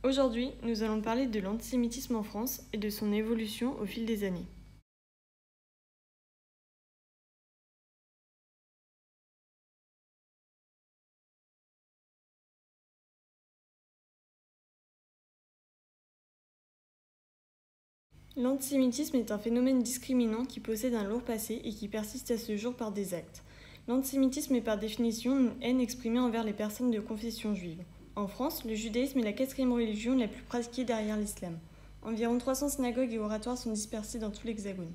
Aujourd'hui, nous allons parler de l'antisémitisme en France et de son évolution au fil des années. L'antisémitisme est un phénomène discriminant qui possède un lourd passé et qui persiste à ce jour par des actes. L'antisémitisme est par définition une haine exprimée envers les personnes de confession juive. En France, le judaïsme est la quatrième religion la plus pratiquée derrière l'islam. Environ 300 synagogues et oratoires sont dispersés dans tout l'Hexagone.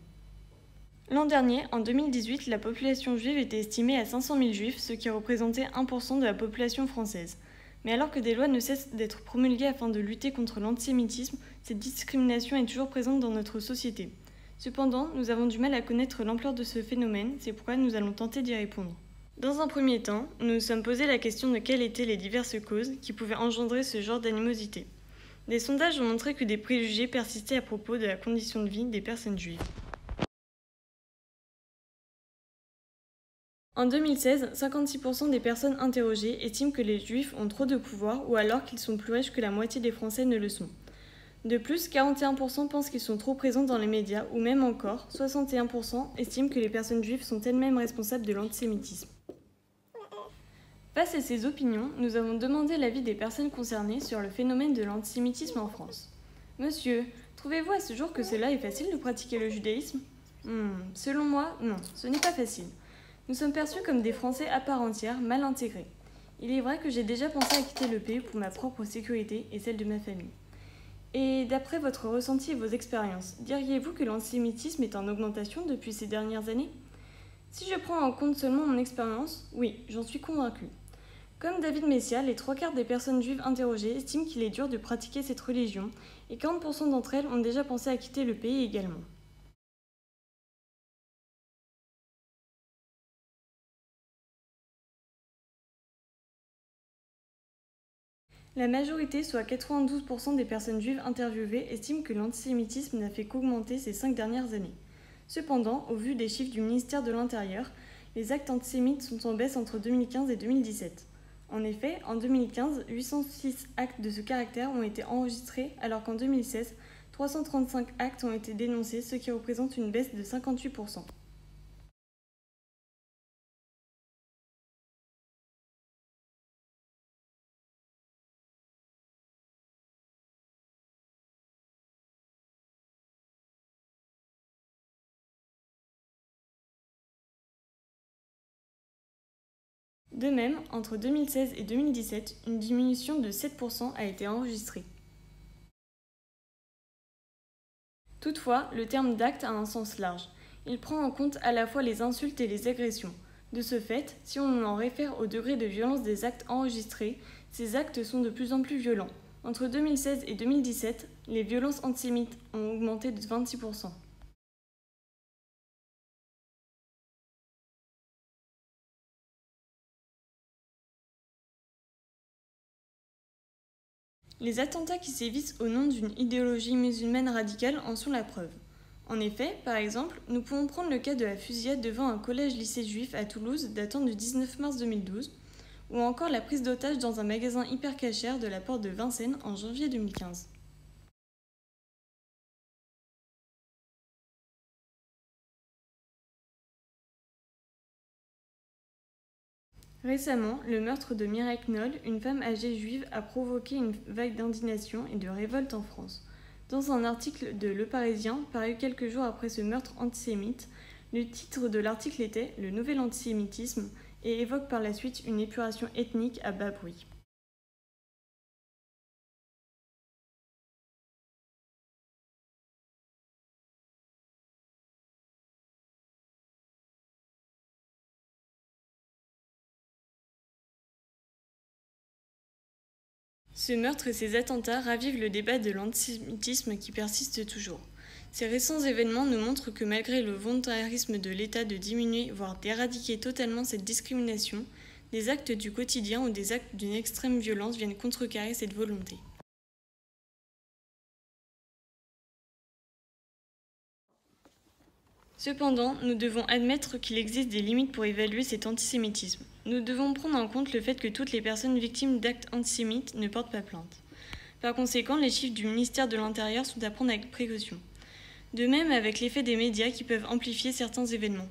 L'an dernier, en 2018, la population juive était estimée à 500 000 juifs, ce qui représentait 1% de la population française. Mais alors que des lois ne cessent d'être promulguées afin de lutter contre l'antisémitisme, cette discrimination est toujours présente dans notre société. Cependant, nous avons du mal à connaître l'ampleur de ce phénomène, c'est pourquoi nous allons tenter d'y répondre. Dans un premier temps, nous nous sommes posé la question de quelles étaient les diverses causes qui pouvaient engendrer ce genre d'animosité. Des sondages ont montré que des préjugés persistaient à propos de la condition de vie des personnes juives. En 2016, 56% des personnes interrogées estiment que les juifs ont trop de pouvoir ou alors qu'ils sont plus riches que la moitié des Français ne le sont. De plus, 41% pensent qu'ils sont trop présents dans les médias ou même encore, 61% estiment que les personnes juives sont elles-mêmes responsables de l'antisémitisme. Face à ces opinions, nous avons demandé l'avis des personnes concernées sur le phénomène de l'antisémitisme en France. Monsieur, trouvez-vous à ce jour que cela est facile de pratiquer le judaïsme ? Selon moi, non, ce n'est pas facile. Nous sommes perçus comme des Français à part entière, mal intégrés. Il est vrai que j'ai déjà pensé à quitter le pays pour ma propre sécurité et celle de ma famille. Et d'après votre ressenti et vos expériences, diriez-vous que l'antisémitisme est en augmentation depuis ces dernières années ? Si je prends en compte seulement mon expérience, oui, j'en suis convaincue. Comme David Messia, les 3/4 des personnes juives interrogées estiment qu'il est dur de pratiquer cette religion et 40% d'entre elles ont déjà pensé à quitter le pays également. La majorité, soit 92% des personnes juives interviewées, estiment que l'antisémitisme n'a fait qu'augmenter ces 5 dernières années. Cependant, au vu des chiffres du ministère de l'Intérieur, les actes antisémites sont en baisse entre 2015 et 2017. En effet, en 2015, 806 actes de ce caractère ont été enregistrés, alors qu'en 2016, 335 actes ont été dénoncés, ce qui représente une baisse de 58%. De même, entre 2016 et 2017, une diminution de 7% a été enregistrée. Toutefois, le terme d'acte a un sens large. Il prend en compte à la fois les insultes et les agressions. De ce fait, si on en réfère au degré de violence des actes enregistrés, ces actes sont de plus en plus violents. Entre 2016 et 2017, les violences antisémites ont augmenté de 26%. Les attentats qui sévissent au nom d'une idéologie musulmane radicale en sont la preuve. En effet, par exemple, nous pouvons prendre le cas de la fusillade devant un collège-lycée juif à Toulouse datant du 19 mars 2012, ou encore la prise d'otage dans un magasin hyper cachère de la porte de Vincennes en janvier 2015. Récemment, le meurtre de Mireille Knoll, une femme âgée juive, a provoqué une vague d'indignation et de révolte en France. Dans un article de Le Parisien, paru quelques jours après ce meurtre antisémite, le titre de l'article était « Le nouvel antisémitisme » et évoque par la suite une épuration ethnique à bas bruit. Ce meurtre et ces attentats ravivent le débat de l'antisémitisme qui persiste toujours. Ces récents événements nous montrent que malgré le volontarisme de l'État de diminuer, voire d'éradiquer totalement cette discrimination, des actes du quotidien ou des actes d'une extrême violence viennent contrecarrer cette volonté. Cependant, nous devons admettre qu'il existe des limites pour évaluer cet antisémitisme. Nous devons prendre en compte le fait que toutes les personnes victimes d'actes antisémites ne portent pas plainte. Par conséquent, les chiffres du ministère de l'Intérieur sont à prendre avec précaution. De même avec l'effet des médias qui peuvent amplifier certains événements.